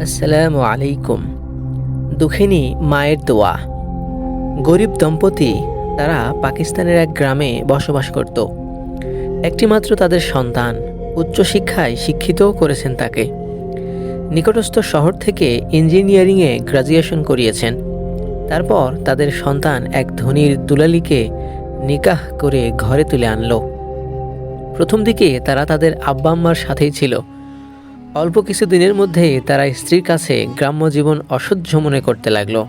আসসালামু আলাইকুম। দুঃখিনী মায়ের দোয়া। গরিব দম্পতি তারা পাকিস্তানের এক গ্রামে বসবাস করত। একটিমাত্র তাদের সন্তান, উচ্চশিক্ষায় শিক্ষিতও করেছেন তাকে। নিকটস্থ শহর থেকে ইঞ্জিনিয়ারিংয়ে গ্র্যাজুয়েশন করিয়েছেন। তারপর তাদের সন্তান এক ধনীর দুলালিকে নিকাহ করে ঘরে তুলে আনলো। প্রথম দিকে তারা তাদের আব্বা আম্মার সাথেই ছিল। অল্প কিছু দিনের মধ্যেই তারা স্ত্রীর কাছে গ্রাম্য জীবন অসহ্য মনে করতে লাগলো।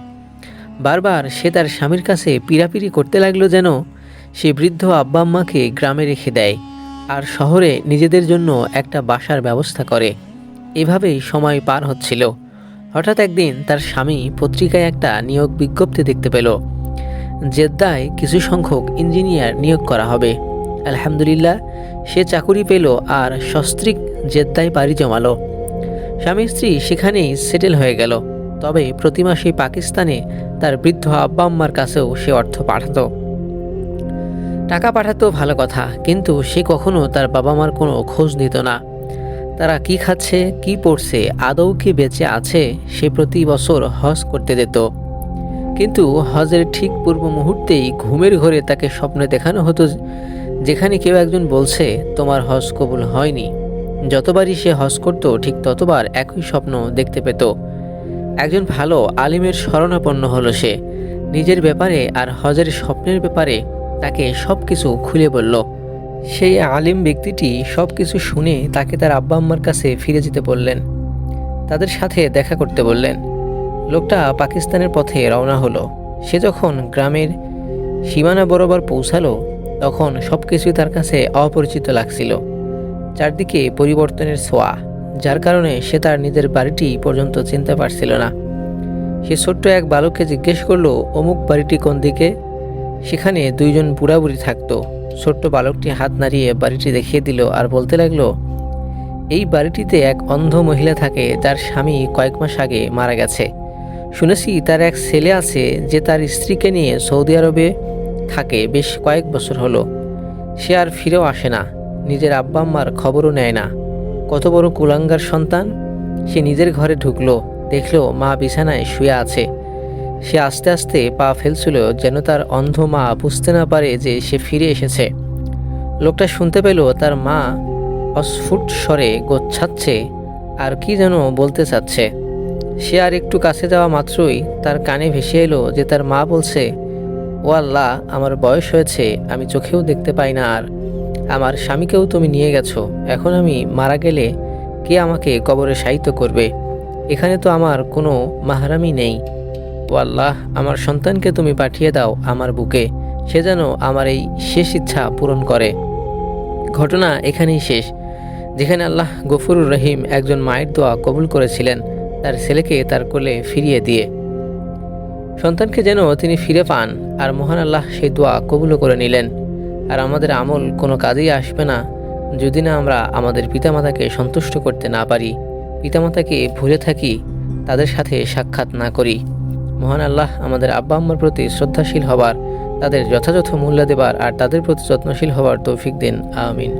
বারবার সে তার স্বামীর কাছে পীড়াপিড়ি করতে লাগলো যেন সে বৃদ্ধ আব্বা আম্মাকে গ্রামে রেখে দেয় আর শহরে নিজেদের জন্য একটা বাসার ব্যবস্থা করে। এভাবেই সময় পার হচ্ছিল। হঠাৎ একদিন তার স্বামী পত্রিকায় একটা নিয়োগ বিজ্ঞপ্তি দেখতে পেল। জেদ্দায় কিছু সংখ্যক ইঞ্জিনিয়ার নিয়োগ করা হবে। আলহামদুলিল্লাহ, সে চাকুরি পেল আর সস্ত্রীক জেদ্দায় পাড়ি জমালো। স্বামী স্ত্রী সেখানেই সেটেল হয়ে গেল। তবে প্রতি মাসে পাকিস্তানে তার বৃদ্ধ আব্বা আম্মার কাছেও সে অর্থ পাঠাতো। টাকা পাঠাতো ভালো কথা, কিন্তু সে কখনো তার বাবা মার কোনো খোঁজ নিত না। তারা কি খাচ্ছে, কি পড়ছে, আদৌ কি বেঁচে আছে, সে প্রতি বছর হজ করতে যেত। কিন্তু হজের ঠিক পূর্ব মুহূর্তেই ঘুমের ঘোরে তাকে স্বপ্নে দেখানো হতো, যেখানে কেউ একজন বলছে তোমার হজ কবুল হয়নি। যতবারই সে হজ করত ঠিক ততবার একই স্বপ্ন দেখতে পেত। একজন ভালো আলিমের শরণাপন্ন হলো সে। নিজের ব্যাপারে আর হজের স্বপ্নের ব্যাপারে তাকে সব কিছু খুলে বলল। সেই আলিম ব্যক্তিটি সব কিছু শুনে তাকে তার আব্বা আম্মার কাছে ফিরে যেতে বললেন। তাদের সাথে দেখা করতে বললেন। লোকটা পাকিস্তানের পথে রওনা হলো। সে যখন গ্রামের সীমানা বরাবর পৌঁছালো তখন সব কিছুই তার কাছে অপরিচিত লাগছিল। চারদিকে পরিবর্তনের ছোঁয়া, যার কারণে সে তার নিজের বাড়িটি পর্যন্ত চিনতে পারছিল না। সে ছোট্ট এক বালককে জিজ্ঞেস করলো, অমুক বাড়িটি কোন দিকে? সেখানে দুইজন বুড়াবুড়ি থাকতো। ছোট্ট বালকটি হাত নাড়িয়ে বাড়িটি দেখিয়ে দিল আর বলতে লাগলো, এই বাড়িটিতে এক অন্ধ মহিলা থাকে যার স্বামী কয়েক মাস আগে মারা গেছে। শুনেছি তার এক ছেলে আছে যে তার স্ত্রীকে নিয়ে সৌদি আরবে থাকে বেশ কয়েক বছর হলো। সে আর ফিরেও আসে না, নিজের আব্বা আম্মার খবরও নেয় না। কত বড় কুলাঙ্গার সন্তান! সে নিজের ঘরে ঢুকলো, দেখলো মা বিছানায় শুয়ে আছে। সে আস্তে আস্তে পা ফেলছিল যেন তার অন্ধ মা বুঝতে না পারে যে সে ফিরে এসেছে। লোকটা শুনতে পেল তার মা অস্ফুট স্বরে গোচ্ছাচ্ছে আর কি যেন বলতে চাচ্ছে। সে আর একটু কাছে যাওয়া মাত্রই তার কানে ভেসে এলো যে তার মা বলছে, ও আল্লাহ, আমার বয়স হয়েছে, আমি চোখেও দেখতে পাই না, আর আমার স্বামীকেও তুমি নিয়ে গেছো। এখন আমি মারা গেলে কে আমাকে কবরে শায়িত করবে? এখানে তো আমার কোনো মাহরামই নেই। ও আল্লাহ, আমার সন্তানকে তুমি পাঠিয়ে দাও আমার বুকে, সে যেন আমার এই শেষ ইচ্ছা পূরণ করে। ঘটনা এখানেই শেষ, যেখানে আল্লাহ গফুরুর রহিম একজন মায়ের দোয়া কবুল করেছিলেন তার ছেলেকে তার কোলে ফিরিয়ে দিয়ে। সন্তানকে যেন তিনি ফিরে পান, আর মহান আল্লাহ সেই দোয়া কবুলও করে নিলেন। আর আমাদের আমল কোনো কাজেই আসবে না যদি না আমরা আমাদের পিতামাতাকে সন্তুষ্ট করতে না পারি, পিতামাতাকে ভুলে থাকি, তাদের সাথে সাক্ষাৎ না করি। মহান আল্লাহ আমাদের আব্বা আম্মার প্রতি শ্রদ্ধাশীল হবার, তাদের যথাযথ মূল্য দেবার আর তাদের প্রতি যত্নশীল হবার তৌফিক দিন। আমিন।